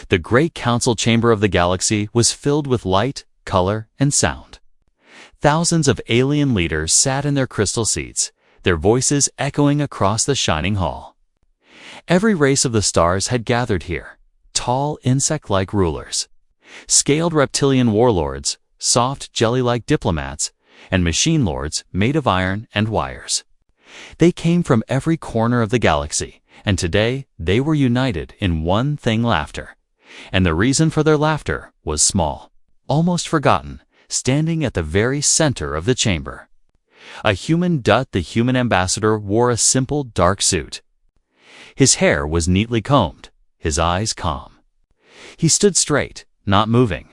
The great council chamber of the galaxy was filled with light, color, and sound. Thousands of alien leaders sat in their crystal seats, their voices echoing across the shining hall. Every race of the stars had gathered here, tall insect-like rulers, scaled reptilian warlords, soft jelly-like diplomats, and machine lords made of iron and wires. They came from every corner of the galaxy, and today they were united in one thing: laughter. And the reason for their laughter was small, almost forgotten, standing at the very center of the chamber. A human Dutt, the human ambassador, wore a simple dark suit. His hair was neatly combed, his eyes calm. He stood straight, not moving,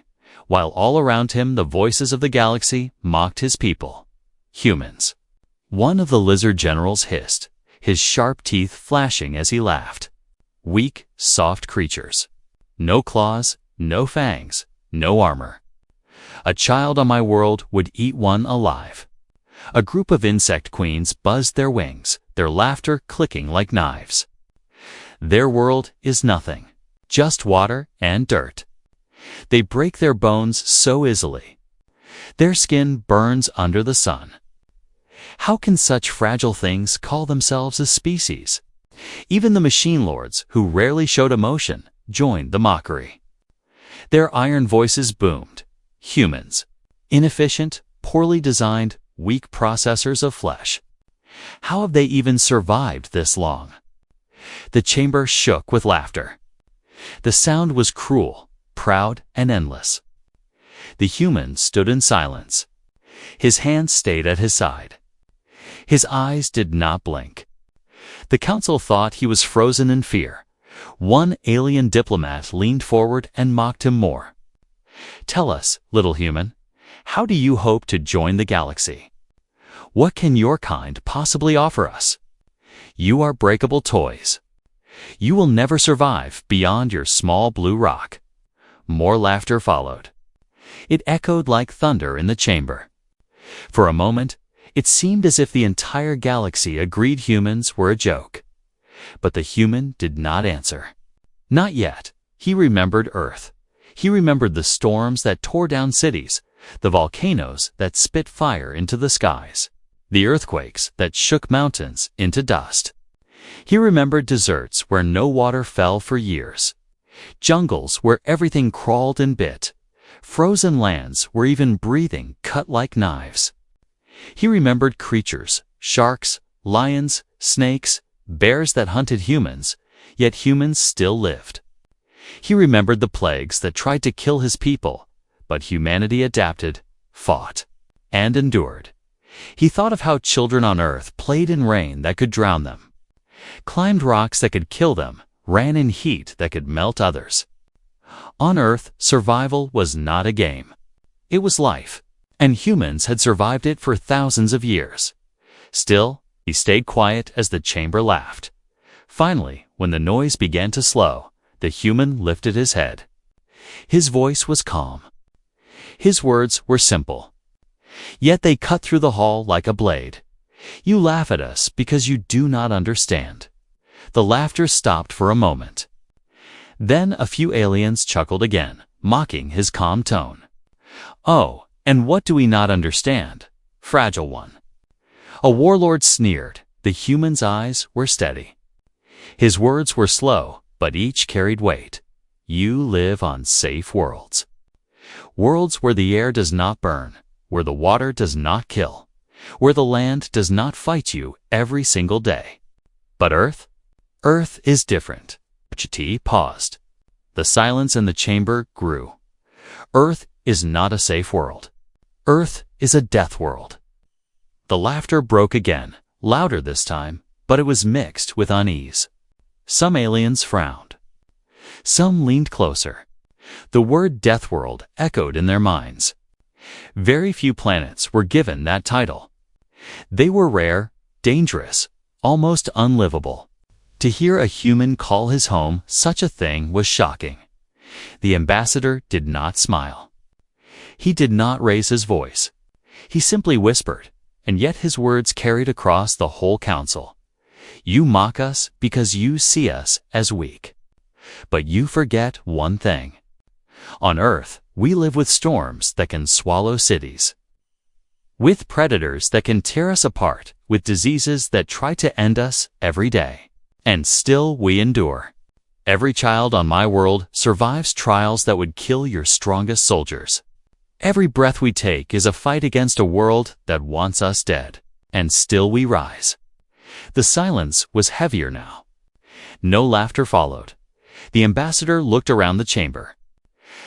while all around him the voices of the galaxy mocked his people, humans. One of the lizard generals hissed, his sharp teeth flashing as he laughed. Weak, soft creatures. No claws, no fangs, no armor. A child on my world would eat one alive. A group of insect queens buzzed their wings, their laughter clicking like knives. Their world is nothing, just water and dirt. They break their bones so easily. Their skin burns under the sun. How can such fragile things call themselves a species? Even the machine lords, who rarely showed emotion, joined the mockery. Their iron voices boomed. Humans. Inefficient, poorly designed, weak processors of flesh. How have they even survived this long? The chamber shook with laughter. The sound was cruel, proud, and endless. The human stood in silence. His hand stayed at his side. His eyes did not blink. The council thought he was frozen in fear. One alien diplomat leaned forward and mocked him more. "Tell us, little human, how do you hope to join the galaxy? What can your kind possibly offer us? You are breakable toys. You will never survive beyond your small blue rock." More laughter followed. It echoed like thunder in the chamber. For a moment, it seemed as if the entire galaxy agreed humans were a joke. But the human did not answer. Not yet. He remembered Earth. He remembered the storms that tore down cities, the volcanoes that spit fire into the skies, the earthquakes that shook mountains into dust. He remembered deserts where no water fell for years, jungles where everything crawled and bit, frozen lands where even breathing cut like knives. He remembered creatures, sharks, lions, snakes, bears that hunted humans, yet humans still lived. He remembered the plagues that tried to kill his people, but humanity adapted, fought, and endured. He thought of how children on Earth played in rain that could drown them, climbed rocks that could kill them, ran in heat that could melt others. On Earth, survival was not a game. It was life, and humans had survived it for thousands of years. Still, he stayed quiet as the chamber laughed. Finally, when the noise began to slow, the human lifted his head. His voice was calm. His words were simple. Yet they cut through the hall like a blade. "You laugh at us because you do not understand." The laughter stopped for a moment. Then a few aliens chuckled again, mocking his calm tone. "Oh, and what do we not understand? Fragile one." A warlord sneered. The human's eyes were steady. His words were slow, but each carried weight. "You live on safe worlds. Worlds where the air does not burn, where the water does not kill, where the land does not fight you every single day. But Earth? Earth is different." T paused. The silence in the chamber grew. Earth is not a safe world. Earth is a death world. The laughter broke again, louder this time, but it was mixed with unease. Some aliens frowned. Some leaned closer. The word Deathworld echoed in their minds. Very few planets were given that title. They were rare, dangerous, almost unlivable. To hear a human call his home such a thing was shocking. The ambassador did not smile. He did not raise his voice. He simply whispered, and yet his words carried across the whole council. "You mock us because you see us as weak. But you forget one thing. On Earth, we live with storms that can swallow cities, with predators that can tear us apart, with diseases that try to end us every day. And still we endure. Every child on my world survives trials that would kill your strongest soldiers. Every breath we take is a fight against a world that wants us dead. And still we rise. The silence was heavier now. No laughter followed. The ambassador looked around the chamber.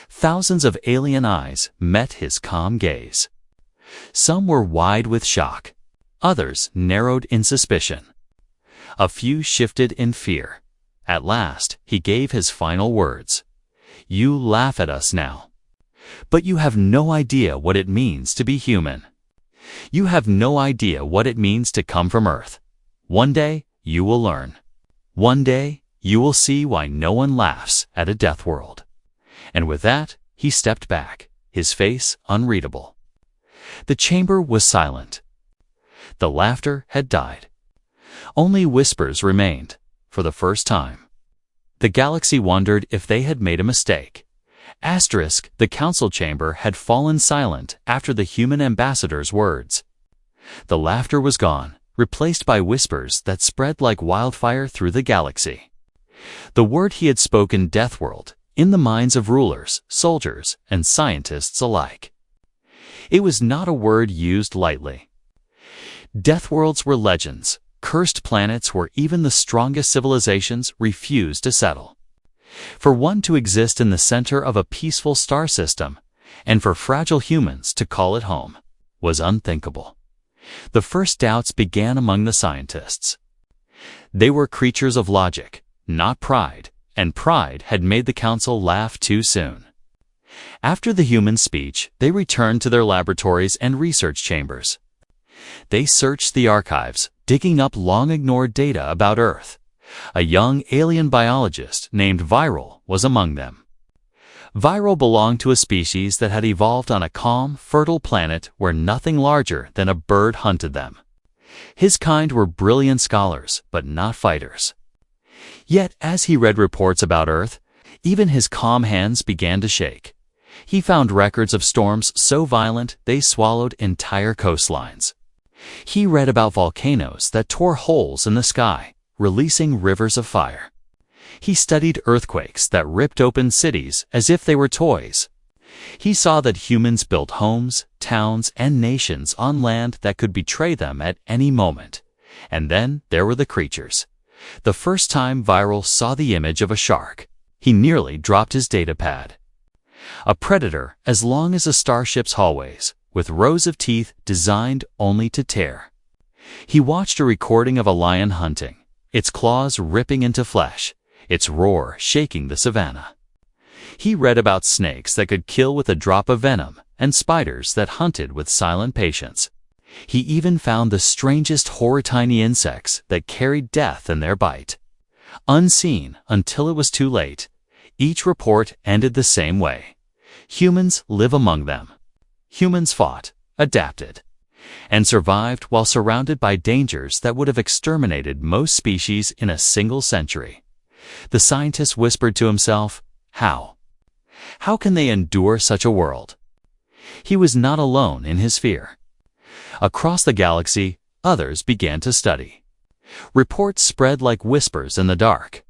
Thousands of alien eyes met his calm gaze. Some were wide with shock. Others narrowed in suspicion. A few shifted in fear. At last, he gave his final words. You laugh at us now. But you have no idea what it means to be human. You have no idea what it means to come from Earth. One day, you will learn. One day, you will see why no one laughs at a death world. And with that, he stepped back, his face unreadable. The chamber was silent. The laughter had died. Only whispers remained, for the first time. The galaxy wondered if they had made a mistake. Asterisk, the council chamber had fallen silent after the human ambassador's words. The laughter was gone, replaced by whispers that spread like wildfire through the galaxy. The word he had spoken, Deathworld, in the minds of rulers, soldiers, and scientists alike. It was not a word used lightly. Deathworlds were legends, cursed planets where even the strongest civilizations refused to settle. For one to exist in the center of a peaceful star system, and for fragile humans to call it home, was unthinkable. The first doubts began among the scientists. They were creatures of logic, not pride, and pride had made the council laugh too soon. After the human speech, they returned to their laboratories and research chambers. They searched the archives, digging up long-ignored data about Earth. A young alien biologist named Viral was among them. Viral belonged to a species that had evolved on a calm, fertile planet where nothing larger than a bird hunted them. His kind were brilliant scholars, but not fighters. Yet, as he read reports about Earth, even his calm hands began to shake. He found records of storms so violent they swallowed entire coastlines. He read about volcanoes that tore holes in the sky, releasing rivers of fire. He studied earthquakes that ripped open cities as if they were toys. He saw that humans built homes, towns, and nations on land that could betray them at any moment. And then there were the creatures. The first time Viral saw the image of a shark, he nearly dropped his datapad. A predator as long as a starship's hallways, with rows of teeth designed only to tear. He watched a recording of a lion hunting, its claws ripping into flesh, its roar shaking the savannah. He read about snakes that could kill with a drop of venom and spiders that hunted with silent patience. He even found the strangest horror-tiny insects that carried death in their bite. Unseen until it was too late, each report ended the same way. Humans live among them. Humans fought, adapted, and survived while surrounded by dangers that would have exterminated most species in a single century. The scientist whispered to himself, "How? How can they endure such a world?" He was not alone in his fear. Across the galaxy, others began to study. Reports spread like whispers in the dark.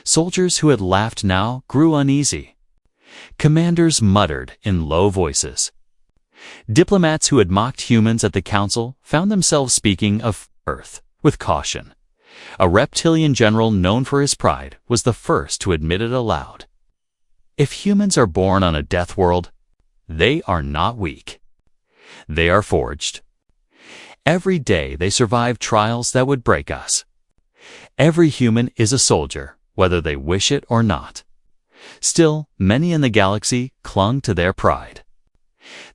Soldiers who had laughed now grew uneasy. Commanders muttered in low voices. Diplomats who had mocked humans at the council found themselves speaking of Earth with caution. A reptilian general known for his pride was the first to admit it aloud. If humans are born on a death world, they are not weak. They are forged. Every day they survive trials that would break us. Every human is a soldier, whether they wish it or not. Still, many in the galaxy clung to their pride.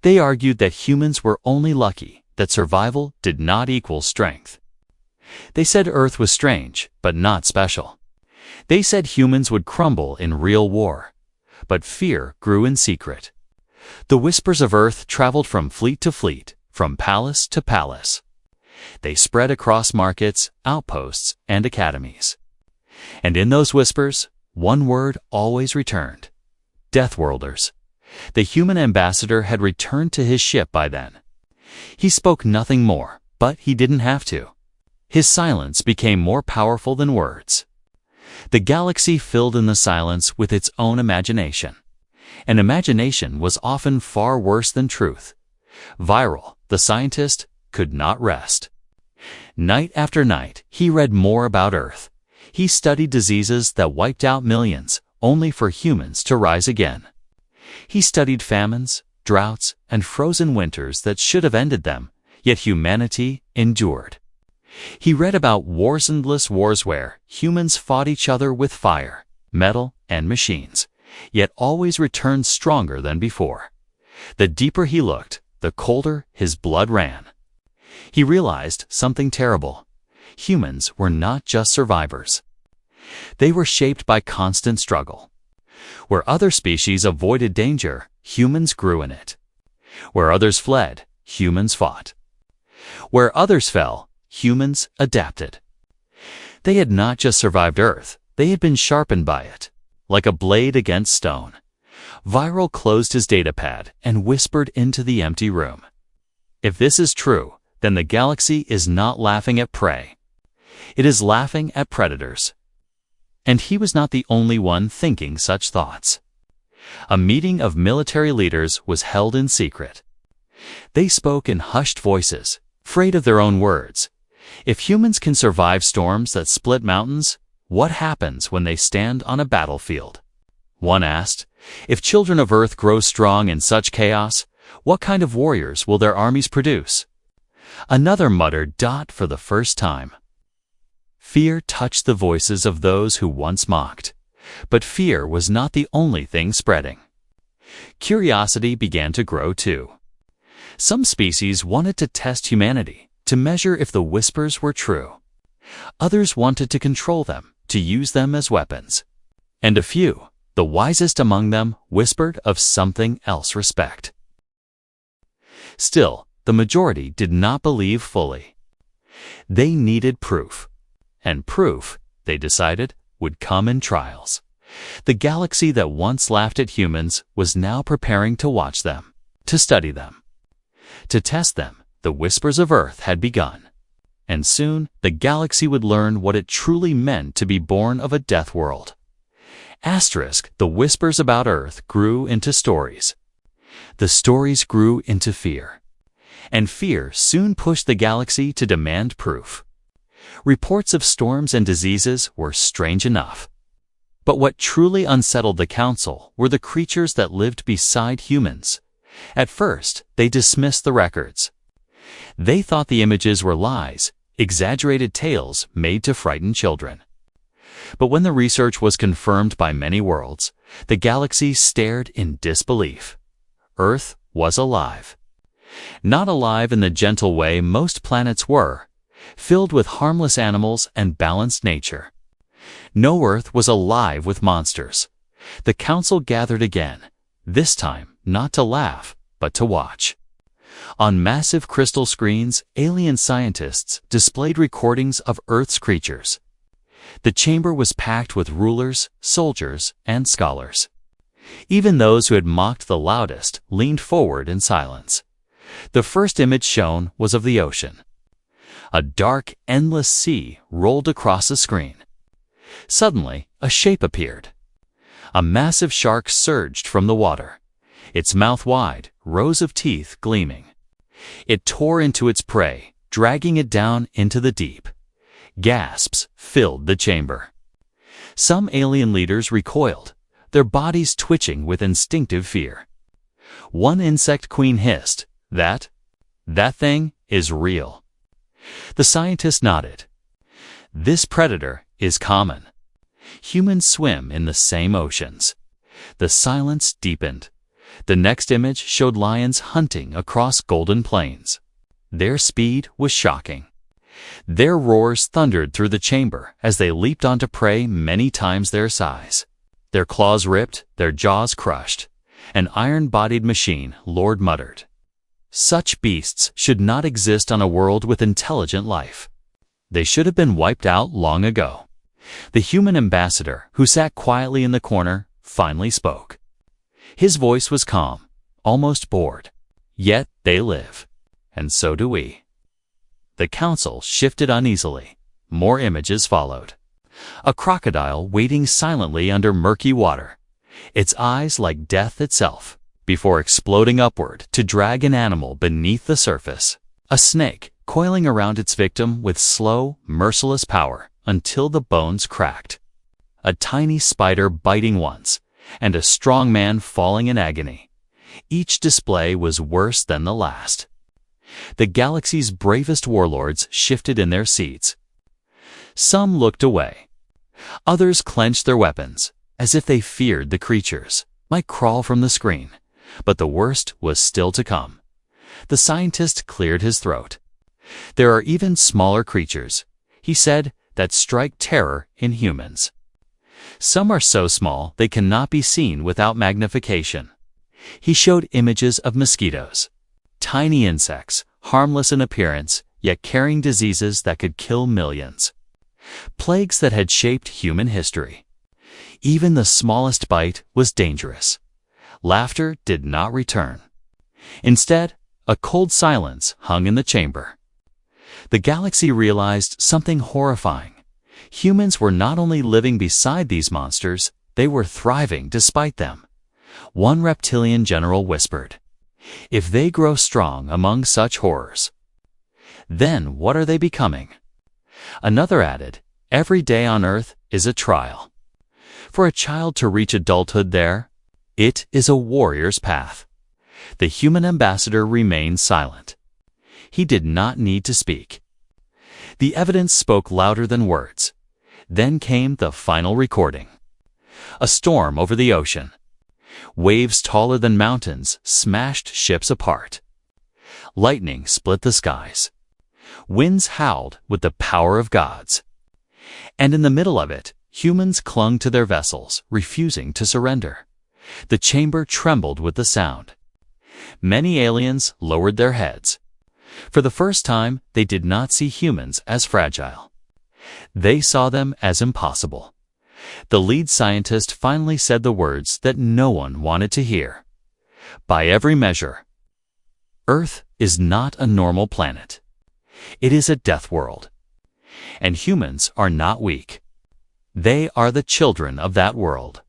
They argued that humans were only lucky, that survival did not equal strength. They said Earth was strange, but not special. They said humans would crumble in real war. But fear grew in secret. The whispers of Earth traveled from fleet to fleet, from palace to palace. They spread across markets, outposts, and academies. And in those whispers, one word always returned: Deathworlders. The human ambassador had returned to his ship by then. He spoke nothing more, but he didn't have to. His silence became more powerful than words. The galaxy filled in the silence with its own imagination. And imagination was often far worse than truth. Viral, the scientist, could not rest. Night after night, he read more about Earth. He studied diseases that wiped out millions, only for humans to rise again. He studied famines, droughts, and frozen winters that should have ended them, yet humanity endured. He read about endless wars where humans fought each other with fire, metal, and machines, yet always returned stronger than before. The deeper he looked, the colder his blood ran. He realized something terrible. Humans were not just survivors. They were shaped by constant struggle. Where other species avoided danger, humans grew in it. Where others fled, humans fought. Where others fell, humans adapted. They had not just survived Earth, they had been sharpened by it, like a blade against stone. Viral closed his datapad and whispered into the empty room. If this is true, then the galaxy is not laughing at prey. It is laughing at predators. And he was not the only one thinking such thoughts. A meeting of military leaders was held in secret. They spoke in hushed voices, afraid of their own words. If humans can survive storms that split mountains, what happens when they stand on a battlefield? One asked, if children of Earth grow strong in such chaos, what kind of warriors will their armies produce? Another muttered, for the first time. Fear touched the voices of those who once mocked. But fear was not the only thing spreading. Curiosity began to grow too. Some species wanted to test humanity, to measure if the whispers were true. Others wanted to control them, to use them as weapons. And a few, the wisest among them, whispered of something else: respect. Still, the majority did not believe fully. They needed proof. And proof, they decided, would come in trials. The galaxy that once laughed at humans was now preparing to watch them, to study them. To test them, the whispers of Earth had begun. And soon, the galaxy would learn what it truly meant to be born of a death world. The whispers about Earth grew into stories. The stories grew into fear. And fear soon pushed the galaxy to demand proof. Reports of storms and diseases were strange enough. But what truly unsettled the council were the creatures that lived beside humans. At first, they dismissed the records. They thought the images were lies, exaggerated tales made to frighten children. But when the research was confirmed by many worlds, the galaxy stared in disbelief. Earth was alive. Not alive in the gentle way most planets were, filled with harmless animals and balanced nature. No, Earth was alive with monsters. The council gathered again, this time not to laugh, but to watch. On massive crystal screens, alien scientists displayed recordings of Earth's creatures. The chamber was packed with rulers, soldiers, and scholars. Even those who had mocked the loudest leaned forward in silence. The first image shown was of the ocean. A dark, endless sea rolled across the screen. Suddenly, a shape appeared. A massive shark surged from the water, its mouth wide, rows of teeth gleaming. It tore into its prey, dragging it down into the deep. Gasps filled the chamber. Some alien leaders recoiled, their bodies twitching with instinctive fear. One insect queen hissed, That thing is real." The scientist nodded. "This predator is common. Humans swim in the same oceans." The silence deepened. The next image showed lions hunting across golden plains. Their speed was shocking. Their roars thundered through the chamber as they leaped onto prey many times their size. Their claws ripped, their jaws crushed. An iron-bodied machine, Lord muttered. Such beasts should not exist on a world with intelligent life. They should have been wiped out long ago. The human ambassador, who sat quietly in the corner, finally spoke. His voice was calm, almost bored. Yet they live, and so do we. The council shifted uneasily. More images followed. A crocodile waiting silently under murky water, its eyes like death itself, before exploding upward to drag an animal beneath the surface. A snake coiling around its victim with slow, merciless power until the bones cracked. A tiny spider biting once, and a strong man falling in agony. Each display was worse than the last. The galaxy's bravest warlords shifted in their seats. Some looked away. Others clenched their weapons, as if they feared the creatures might crawl from the screen. But the worst was still to come. The scientist cleared his throat. There are even smaller creatures, he said, that strike terror in humans. Some are so small they cannot be seen without magnification. He showed images of mosquitoes, tiny insects, harmless in appearance, yet carrying diseases that could kill millions. Plagues that had shaped human history. Even the smallest bite was dangerous. Laughter did not return. Instead, a cold silence hung in the chamber. The galaxy realized something horrifying. Humans were not only living beside these monsters, they were thriving despite them. One reptilian general whispered, "If they grow strong among such horrors, then what are they becoming?" Another added, "Every day on Earth is a trial. For a child to reach adulthood there, it is a warrior's path." The human ambassador remained silent. He did not need to speak. The evidence spoke louder than words. Then came the final recording. A storm over the ocean. Waves taller than mountains smashed ships apart. Lightning split the skies. Winds howled with the power of gods. And in the middle of it, humans clung to their vessels, refusing to surrender. The chamber trembled with the sound. Many aliens lowered their heads. For the first time, they did not see humans as fragile. They saw them as impossible. The lead scientist finally said the words that no one wanted to hear. By every measure, Earth is not a normal planet. It is a death world. And humans are not weak. They are the children of that world.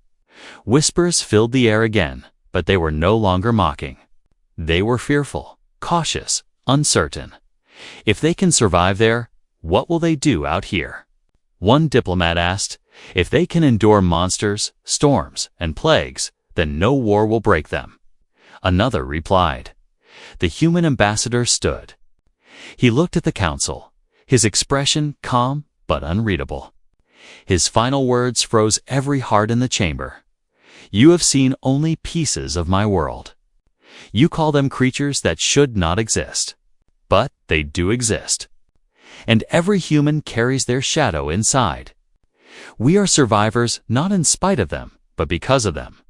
Whispers filled the air again, but they were no longer mocking. They were fearful, cautious, uncertain. If they can survive there, what will they do out here? One diplomat asked, "If they can endure monsters, storms, and plagues, then no war will break them." Another replied. The human ambassador stood. He looked at the council, his expression calm but unreadable. His final words froze every heart in the chamber. "You have seen only pieces of my world. You call them creatures that should not exist. But they do exist. And every human carries their shadow inside. We are survivors not in spite of them, but because of them.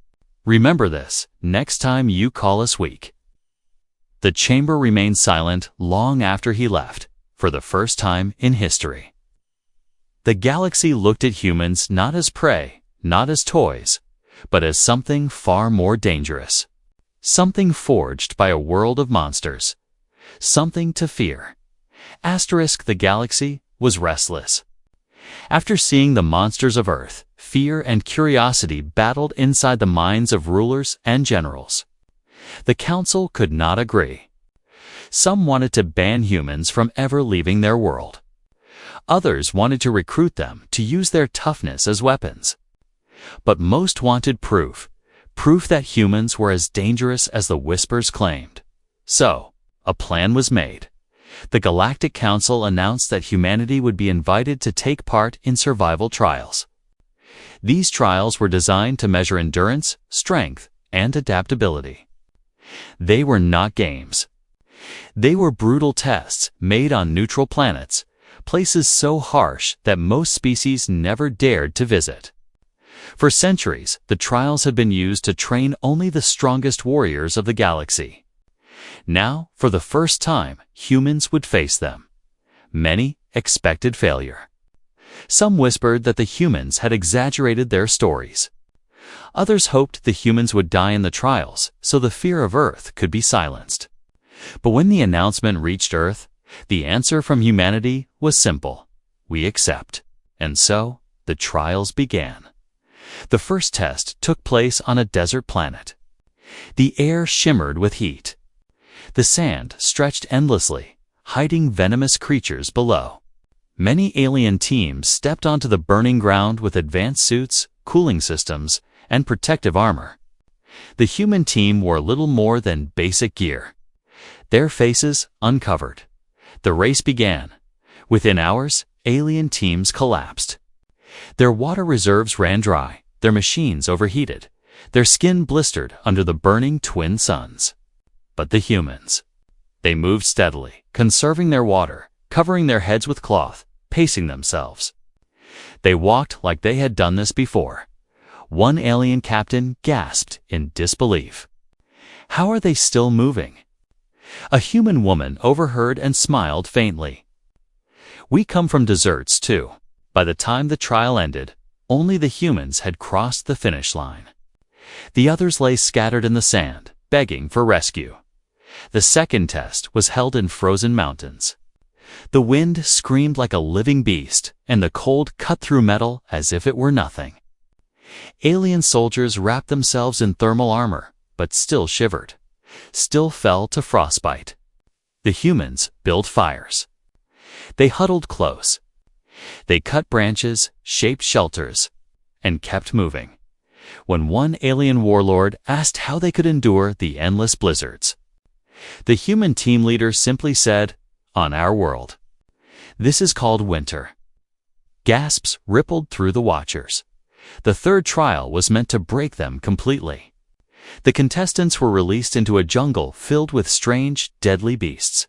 Remember this next time you call us weak." The chamber remained silent long after he left, for the first time in history. The galaxy looked at humans not as prey, not as toys, but as something far more dangerous. Something forged by a world of monsters. Something to fear. The galaxy was restless. After seeing the monsters of Earth, fear and curiosity battled inside the minds of rulers and generals. The council could not agree. Some wanted to ban humans from ever leaving their world. Others wanted to recruit them to use their toughness as weapons. But most wanted proof that humans were as dangerous as the whispers claimed. So, a plan was made. The Galactic Council announced that humanity would be invited to take part in survival trials. These trials were designed to measure endurance, strength, and adaptability. They were not games. They were brutal tests made on neutral planets, places so harsh that most species never dared to visit. For centuries, the trials had been used to train only the strongest warriors of the galaxy. Now, for the first time, humans would face them. Many expected failure. Some whispered that the humans had exaggerated their stories. Others hoped the humans would die in the trials so the fear of Earth could be silenced. But when the announcement reached Earth, the answer from humanity was simple: we accept. And so, the trials began. The first test took place on a desert planet. The air shimmered with heat. The sand stretched endlessly, hiding venomous creatures below. Many alien teams stepped onto the burning ground with advanced suits, cooling systems, and protective armor. The human team wore little more than basic gear, their faces uncovered. The race began. Within hours, alien teams collapsed. Their water reserves ran dry, their machines overheated, their skin blistered under the burning twin suns. But the humans, they moved steadily, conserving their water, covering their heads with cloth, pacing themselves. They walked like they had done this before. One alien captain gasped in disbelief. How are they still moving? A human woman overheard and smiled faintly. We come from deserts too. By the time the trial ended, only the humans had crossed the finish line. The others lay scattered in the sand, begging for rescue. The second test was held in frozen mountains. The wind screamed like a living beast, and the cold cut through metal as if it were nothing. Alien soldiers wrapped themselves in thermal armor, but still shivered, still fell to frostbite. The humans built fires. They huddled close. They cut branches, shaped shelters, and kept moving. When one alien warlord asked how they could endure the endless blizzards, the human team leader simply said, "On our world. This is called winter." Gasps rippled through the watchers. The third trial was meant to break them completely. The contestants were released into a jungle filled with strange, deadly beasts.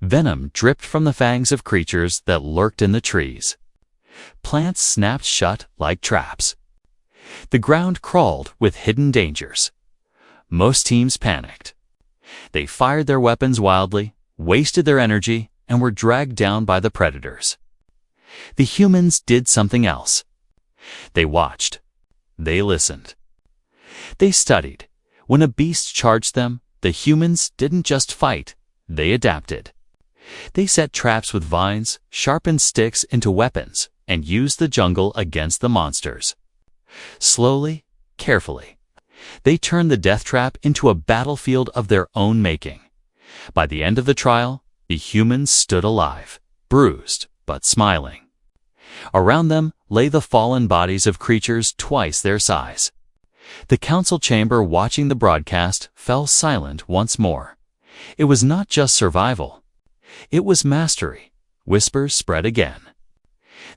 Venom dripped from the fangs of creatures that lurked in the trees. Plants snapped shut like traps. The ground crawled with hidden dangers. Most teams panicked. They fired their weapons wildly, wasted their energy, and were dragged down by the predators. The humans did something else. They watched. They listened. They studied. When a beast charged them, the humans didn't just fight, they adapted. They set traps with vines, sharpened sticks into weapons, and used the jungle against the monsters. Slowly, carefully, they turned the death trap into a battlefield of their own making. By the end of the trial, the humans stood alive, bruised but smiling. Around them lay the fallen bodies of creatures twice their size. The council chamber watching the broadcast fell silent once more. It was not just survival. It was mastery. Whispers spread again.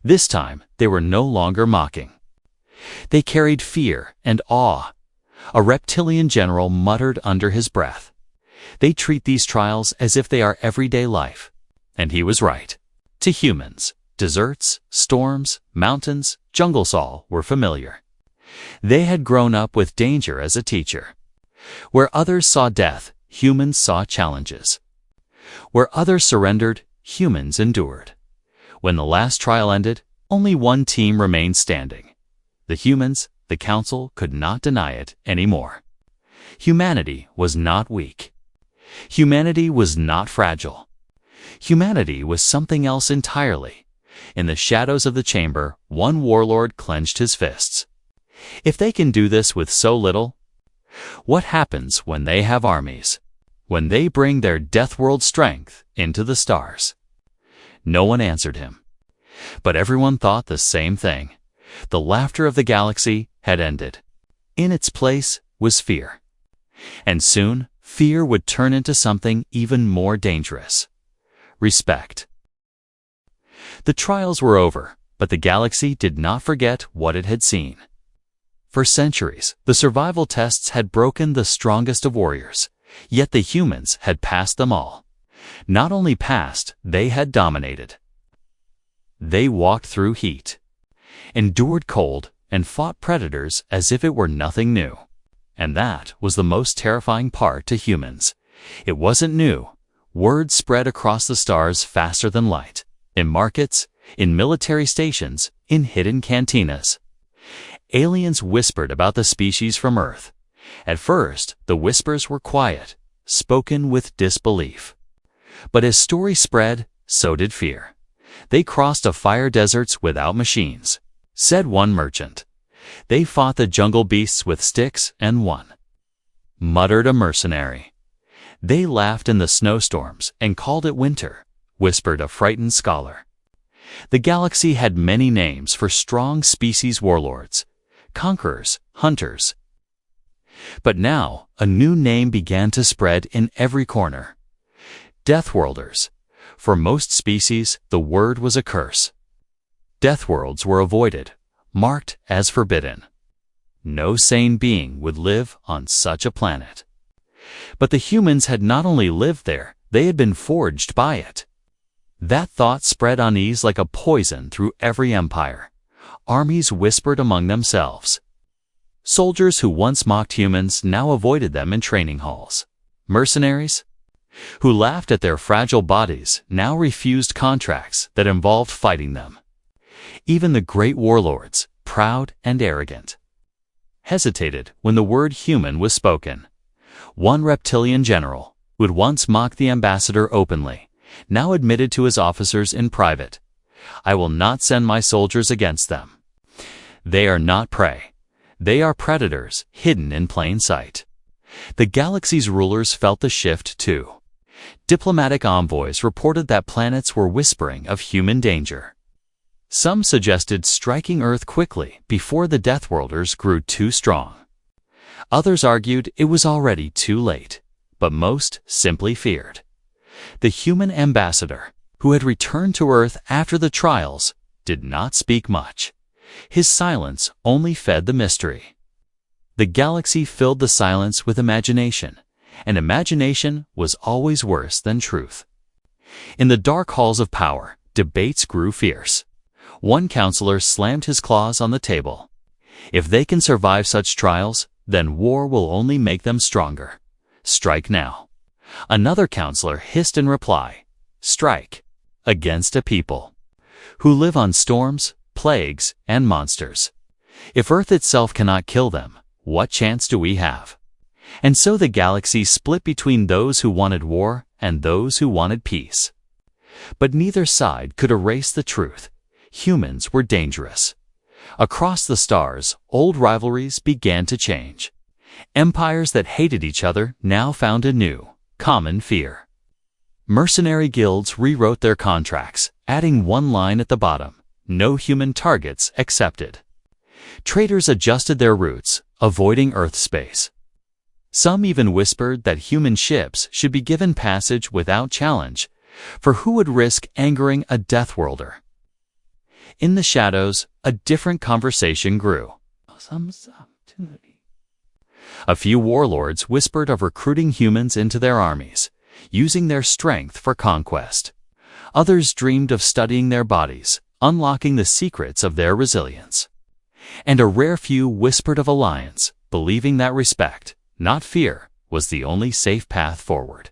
This time, they were no longer mocking. They carried fear and awe. A reptilian general muttered under his breath, "They treat these trials as if they are everyday life." And he was right. To humans, deserts, storms, mountains, jungles all were familiar. They had grown up with danger as a teacher. Where others saw death, humans saw challenges. Where others surrendered, humans endured. When the last trial ended, only one team remained standing. The humans, the council could not deny it anymore. Humanity was not weak. Humanity was not fragile. Humanity was something else entirely. In the shadows of the chamber, one warlord clenched his fists. If they can do this with so little, what happens when they have armies? When they bring their Deathworld strength into the stars? No one answered him. But everyone thought the same thing. The laughter of the galaxy had ended. In its place was fear. And soon, fear would turn into something even more dangerous: respect. The trials were over, but the galaxy did not forget what it had seen. For centuries, the survival tests had broken the strongest of warriors, yet the humans had passed them all. Not only passed, they had dominated. They walked through heat, endured cold, and fought predators as if it were nothing new. And that was the most terrifying part to humans. It wasn't new. Word spread across the stars faster than light. In markets, in military stations, in hidden cantinas. Aliens whispered about the species from Earth. At first, the whispers were quiet, spoken with disbelief. But as stories spread, so did fear. They crossed a fire deserts without machines, said one merchant. They fought the jungle beasts with sticks and won, muttered a mercenary. They laughed in the snowstorms and called it winter, whispered a frightened scholar. The galaxy had many names for strong species warlords, conquerors, hunters. But now, a new name began to spread in every corner. Deathworlders. For most species, the word was a curse. Deathworlds were avoided, marked as forbidden. No sane being would live on such a planet. But the humans had not only lived there, they had been forged by it. That thought spread unease like a poison through every empire. Armies whispered among themselves. Soldiers who once mocked humans now avoided them in training halls. Mercenaries, who laughed at their fragile bodies, now refused contracts that involved fighting them. Even the great warlords, proud and arrogant, hesitated when the word human was spoken. One reptilian general, who had once mocked the ambassador openly, now admitted to his officers in private, "I will not send my soldiers against them. They are not prey. They are predators hidden in plain sight." The galaxy's rulers felt the shift too. Diplomatic envoys reported that planets were whispering of human danger. Some suggested striking Earth quickly before the Deathworlders grew too strong. Others argued it was already too late, but most simply feared. The human ambassador, who had returned to Earth after the trials, did not speak much. His silence only fed the mystery. The galaxy filled the silence with imagination, and imagination was always worse than truth. In the dark halls of power, debates grew fierce. One counselor slammed his claws on the table. If they can survive such trials, then war will only make them stronger. Strike now. Another counselor hissed in reply, "Strike against a people who live on storms, plagues, and monsters. If Earth itself cannot kill them, what chance do we have?" And so the galaxy split between those who wanted war and those who wanted peace. But neither side could erase the truth. Humans were dangerous. Across the stars, old rivalries began to change. Empires that hated each other now found a new, common fear. Mercenary guilds rewrote their contracts, adding one line at the bottom, "No human targets accepted." Traders adjusted their routes, avoiding Earth space. Some even whispered that human ships should be given passage without challenge, for who would risk angering a Deathworlder? In the shadows, a different conversation grew. A few warlords whispered of recruiting humans into their armies, using their strength for conquest. Others dreamed of studying their bodies, unlocking the secrets of their resilience. And a rare few whispered of alliance, believing that respect, not fear, was the only safe path forward.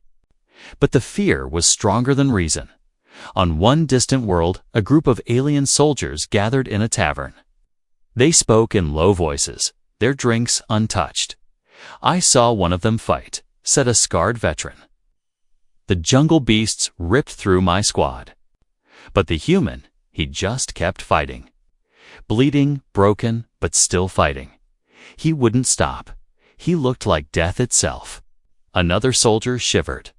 But the fear was stronger than reason. On one distant world, a group of alien soldiers gathered in a tavern. They spoke in low voices, their drinks untouched. "I saw one of them fight," said a scarred veteran. "The jungle beasts ripped through my squad. But the human, he just kept fighting. Bleeding, broken, but still fighting. He wouldn't stop. He looked like death itself." Another soldier shivered.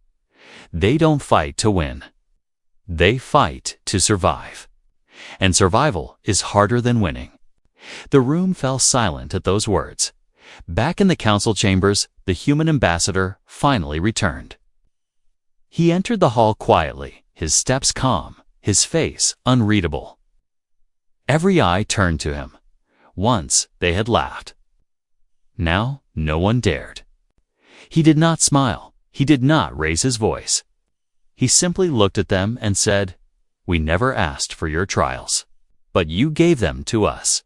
"They don't fight to win. They fight to survive. And survival is harder than winning." The room fell silent at those words. Back in the council chambers, the human ambassador finally returned. He entered the hall quietly, his steps calm, his face unreadable. Every eye turned to him. Once they had laughed. Now no one dared. He did not smile. He did not raise his voice. He simply looked at them and said, "We never asked for your trials, but you gave them to us.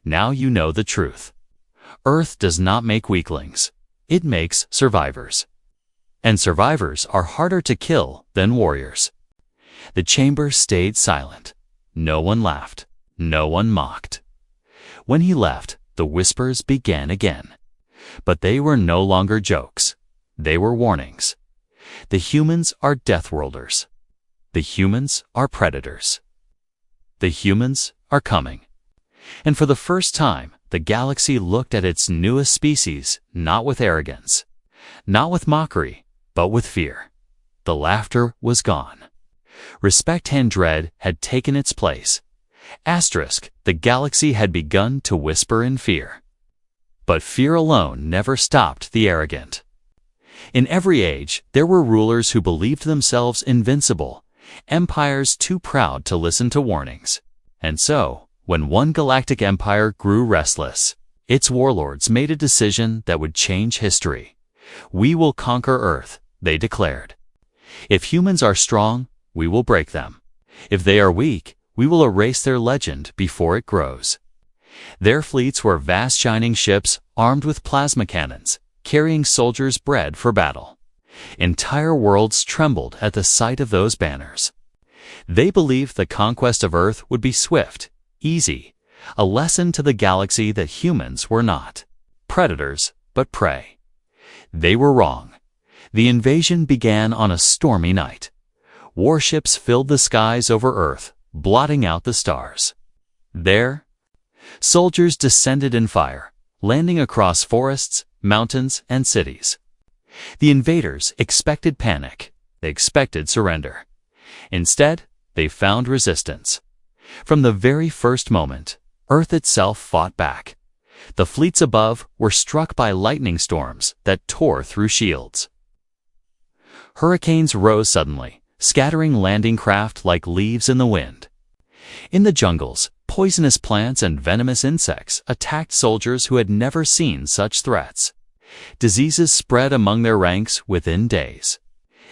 Now you know the truth. Earth does not make weaklings. It makes survivors. And survivors are harder to kill than warriors." The chamber stayed silent. No one laughed. No one mocked. When he left, the whispers began again. But they were no longer jokes. They were warnings. The humans are Deathworlders. The humans are predators. The humans are coming. And for the first time, the galaxy looked at its newest species not with arrogance, not with mockery, but with fear. The laughter was gone. Respect and dread had taken its place. Asterisk, the galaxy had begun to whisper in fear. But fear alone never stopped the arrogant. In every age, there were rulers who believed themselves invincible, empires too proud to listen to warnings. And so, when one galactic empire grew restless, its warlords made a decision that would change history. We will conquer Earth, they declared. If humans are strong, we will break them. If they are weak, we will erase their legend before it grows. Their fleets were vast shining ships armed with plasma cannons, carrying soldiers bred for battle. Entire worlds trembled at the sight of those banners. They believed the conquest of Earth would be swift, easy, a lesson to the galaxy that humans were not predators, but prey. They were wrong. The invasion began on a stormy night. Warships filled the skies over Earth, blotting out the stars. There, soldiers descended in fire, landing across forests, mountains, and cities. The invaders expected panic. They expected surrender. Instead, they found resistance. From the very first moment, Earth itself fought back. The fleets above were struck by lightning storms that tore through shields. Hurricanes rose suddenly, scattering landing craft like leaves in the wind. In the jungles, poisonous plants and venomous insects attacked soldiers who had never seen such threats. Diseases spread among their ranks within days.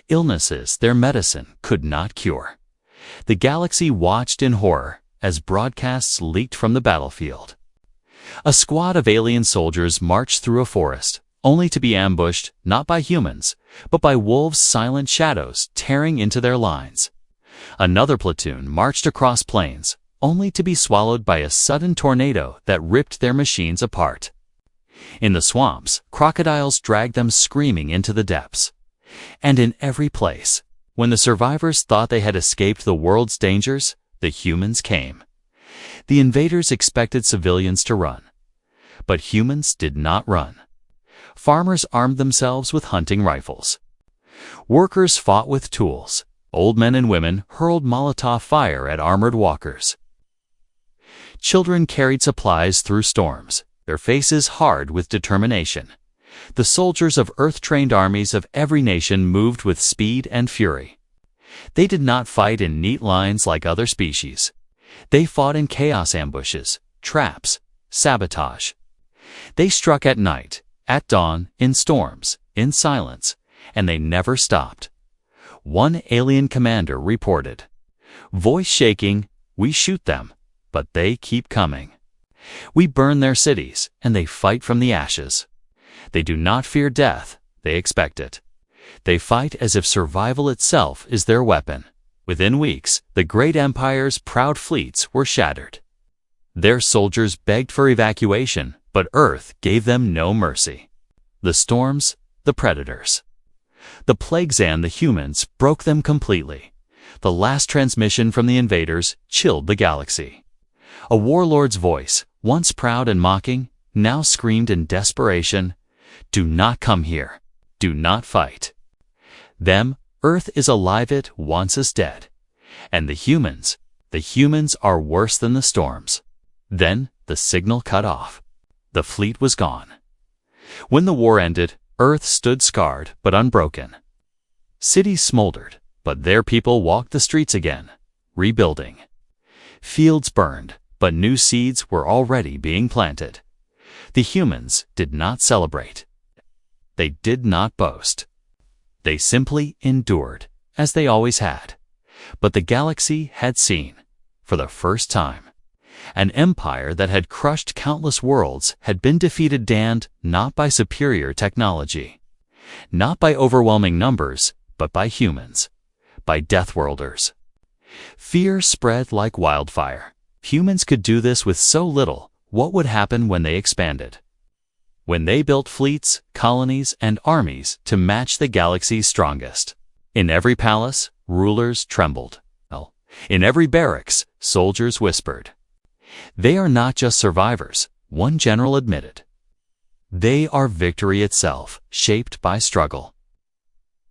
Illnesses their medicine could not cure. The galaxy watched in horror as broadcasts leaked from the battlefield. A squad of alien soldiers marched through a forest, only to be ambushed not by humans, but by wolves' silent shadows tearing into their lines. Another platoon marched across plains, only to be swallowed by a sudden tornado that ripped their machines apart. In the swamps, crocodiles dragged them screaming into the depths. And in every place, when the survivors thought they had escaped the world's dangers, the humans came. The invaders expected civilians to run. But humans did not run. Farmers armed themselves with hunting rifles. Workers fought with tools. Old men and women hurled Molotov fire at armored walkers. Children carried supplies through storms, their faces hard with determination. The soldiers of Earth-trained armies of every nation moved with speed and fury. They did not fight in neat lines like other species. They fought in chaos ambushes, traps, sabotage. They struck at night, at dawn, in storms, in silence, and they never stopped. One alien commander reported, voice shaking, "We shoot them, but they keep coming. We burn their cities, and they fight from the ashes. They do not fear death, they expect it. They fight as if survival itself is their weapon." Within weeks, the great empire's proud fleets were shattered. Their soldiers begged for evacuation, but Earth gave them no mercy. The storms, the predators. The plagues and the humans broke them completely. The last transmission from the invaders chilled the galaxy. A warlord's voice, once proud and mocking, now screamed in desperation, "Do not come here. Do not fight." Them, Earth is alive, it wants us dead. And the humans are worse than the storms. Then the signal cut off. The fleet was gone. When the war ended, Earth stood scarred but unbroken. Cities smoldered, but their people walked the streets again, rebuilding. Fields burned, but new seeds were already being planted. The humans did not celebrate. They did not boast. They simply endured, as they always had. But the galaxy had seen, for the first time, an empire that had crushed countless worlds had been defeated and not by superior technology, not by overwhelming numbers, but by humans, by Deathworlders. Fear spread like wildfire. Humans could do this with so little. What would happen when they expanded? When they built fleets, colonies, and armies to match the galaxy's strongest. In every palace, rulers trembled. In every barracks, soldiers whispered. They are not just survivors, one general admitted. They are victory itself, shaped by struggle.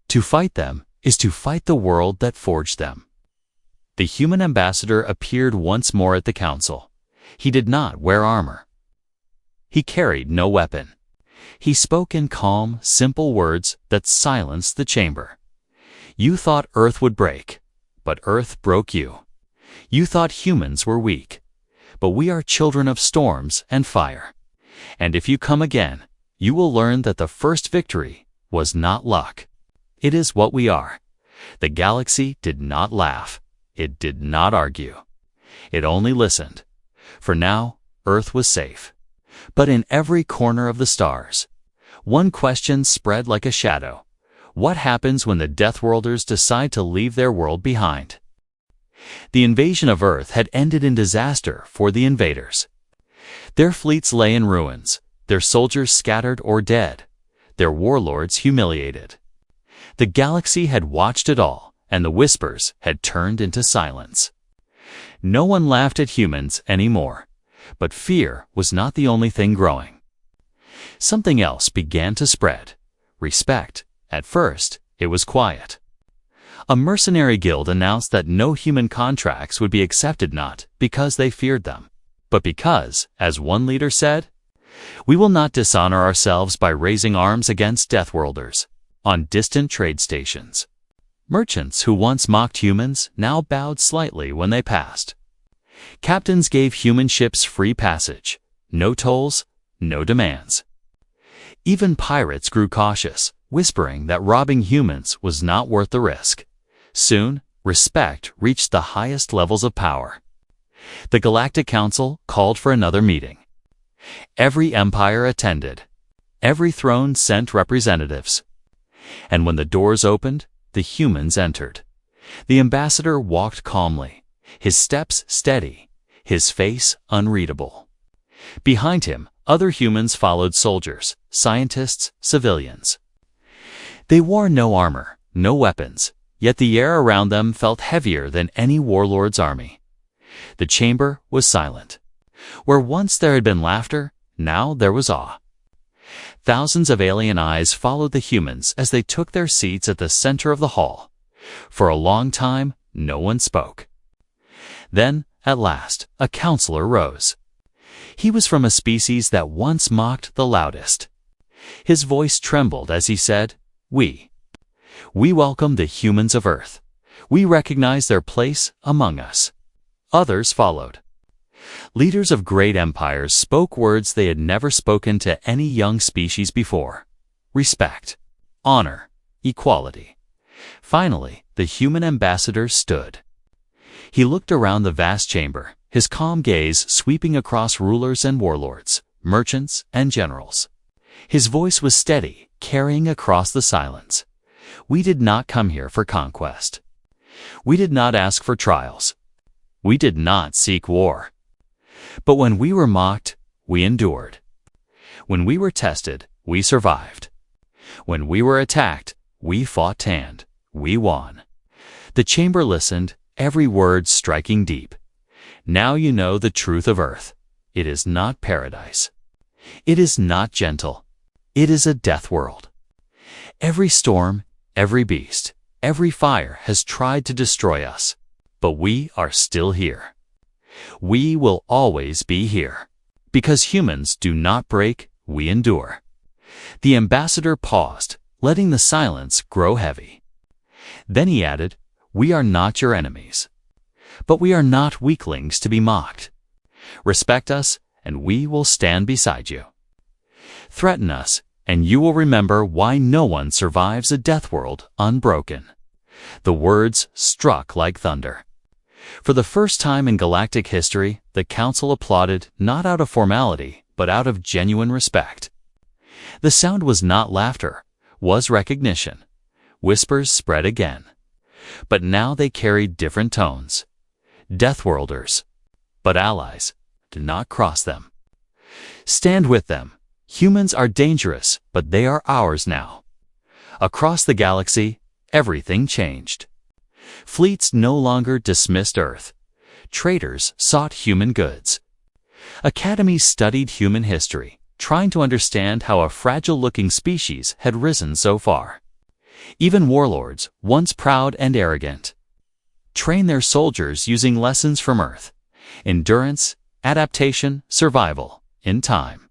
To fight them is to fight the world that forged them. The human ambassador appeared once more at the council. He did not wear armor. He carried no weapon. He spoke in calm, simple words that silenced the chamber. You thought Earth would break, but Earth broke you. You thought humans were weak, but we are children of storms and fire. And if you come again, you will learn that the first victory was not luck. It is what we are. The galaxy did not laugh. It did not argue. It only listened. For now, Earth was safe. But in every corner of the stars, one question spread like a shadow. What happens when the Deathworlders decide to leave their world behind? The invasion of Earth had ended in disaster for the invaders. Their fleets lay in ruins, their soldiers scattered or dead, their warlords humiliated. The galaxy had watched it all, and the whispers had turned into silence. No one laughed at humans anymore, but fear was not the only thing growing. Something else began to spread. Respect. At first, it was quiet. A mercenary guild announced that no human contracts would be accepted, not because they feared them, but because, as one leader said, we will not dishonor ourselves by raising arms against Deathworlders on distant trade stations. Merchants who once mocked humans now bowed slightly when they passed. Captains gave human ships free passage, no tolls, no demands. Even pirates grew cautious, whispering that robbing humans was not worth the risk. Soon, respect reached the highest levels of power. The Galactic Council called for another meeting. Every empire attended. Every throne sent representatives. And when the doors opened, the humans entered. The ambassador walked calmly, his steps steady, his face unreadable. Behind him, other humans followed: soldiers, scientists, civilians. They wore no armor, no weapons, yet the air around them felt heavier than any warlord's army. The chamber was silent. Where once there had been laughter, now there was awe. Thousands of alien eyes followed the humans as they took their seats at the center of the hall. For a long time, no one spoke. Then, at last, a counselor rose. He was from a species that once mocked the loudest. His voice trembled as he said, We welcome the humans of Earth. We recognize their place among us." Others followed. Leaders of great empires spoke words they had never spoken to any young species before: respect, honor, equality. Finally, the human ambassador stood. He looked around the vast chamber, his calm gaze sweeping across rulers and warlords, merchants and generals. His voice was steady, carrying across the silence. "We did not come here for conquest. We did not ask for trials. We did not seek war. But when we were mocked, we endured. When we were tested, we survived. When we were attacked, we fought hand. We won." The chamber listened, every word striking deep. "Now you know the truth of Earth. It is not paradise. It is not gentle. It is a death world. Every storm, every beast, every fire has tried to destroy us, but we are still here. We will always be here. Because humans do not break, we endure." The ambassador paused, letting the silence grow heavy. Then he added, "We are not your enemies. But we are not weaklings to be mocked. Respect us, and we will stand beside you. Threaten us, and you will remember why no one survives a death world unbroken." The words struck like thunder. For the first time in galactic history, the council applauded not out of formality, but out of genuine respect. The sound was not laughter, was recognition. Whispers spread again. But now they carried different tones. Deathworlders, but allies, do not cross them. Stand with them. Humans are dangerous, but they are ours now. Across the galaxy, everything changed. Fleets no longer dismissed Earth. Traders sought human goods. Academies studied human history, trying to understand how a fragile-looking species had risen so far. Even warlords, once proud and arrogant, trained their soldiers using lessons from Earth: endurance, adaptation, survival, in time.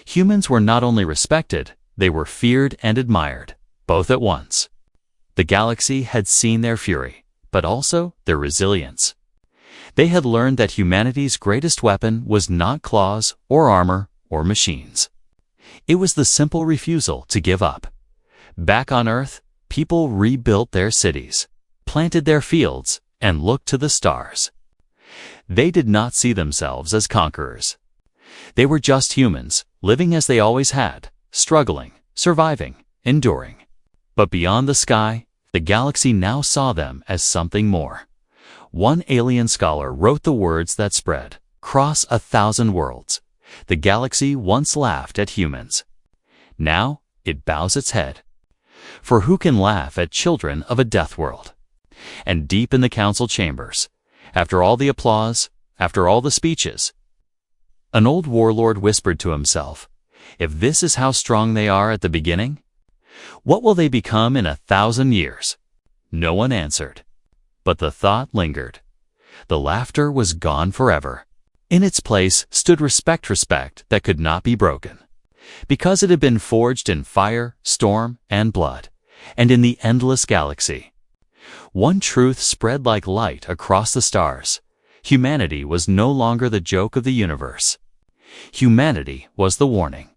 Humans were not only respected, they were feared and admired, both at once. The galaxy had seen their fury, but also their resilience. They had learned that humanity's greatest weapon was not claws or armor or machines. It was the simple refusal to give up. Back on Earth, people rebuilt their cities, planted their fields, and looked to the stars. They did not see themselves as conquerors. They were just humans, living as they always had, struggling, surviving, enduring. But beyond the sky, the galaxy now saw them as something more. One alien scholar wrote the words that spread: "Cross 1,000 worlds. The galaxy once laughed at humans. Now it bows its head. For who can laugh at children of a death world?" And deep in the council chambers, after all the applause, after all the speeches, an old warlord whispered to himself, "If this is how strong they are at the beginning, what will they become in 1,000 years?" No one answered, but the thought lingered. The laughter was gone forever. In its place stood respect that could not be broken, because it had been forged in fire, storm, and blood, and in the endless galaxy. One truth spread like light across the stars: humanity was no longer the joke of the universe. Humanity was the warning.